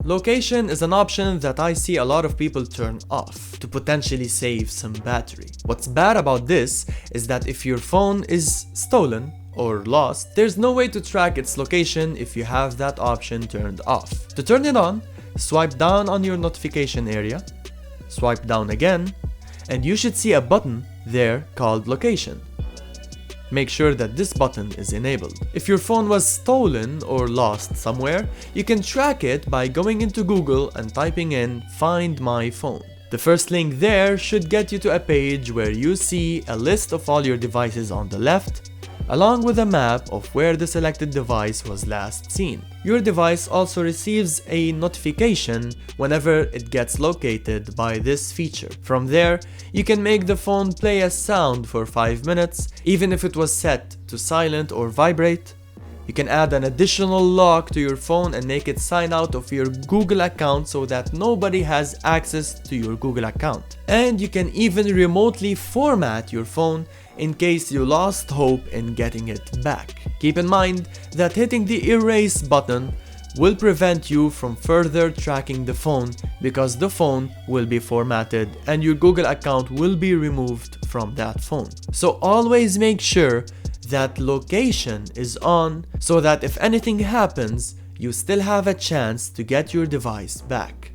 Location is an option that I see a lot of people turn off to potentially save some battery. What's bad about this is that if your phone is stolen or lost, there's no way to track its location if you have that option turned off. To turn it on, swipe down on your notification area, swipe down again, and you should see a button there called Location. Make sure that this button is enabled. If your phone was stolen or lost somewhere, you can track it by going into Google and typing in Find My Phone. The first link there should get you to a page where you see a list of all your devices on the left, along with a map of where the selected device was last seen. Your device also receives a notification whenever it gets located by this feature. From there, you can make the phone play a sound for 5 minutes, even if it was set to silent or vibrate. You can add an additional lock to your phone and make it sign out of your Google account so that nobody has access to your Google account. And you can even remotely format your phone in case you lost hope in getting it back. Keep in mind that hitting the erase button will prevent you from further tracking the phone because the phone will be formatted and your Google account will be removed from that phone. So always make sure that location is on so that if anything happens, you still have a chance to get your device back.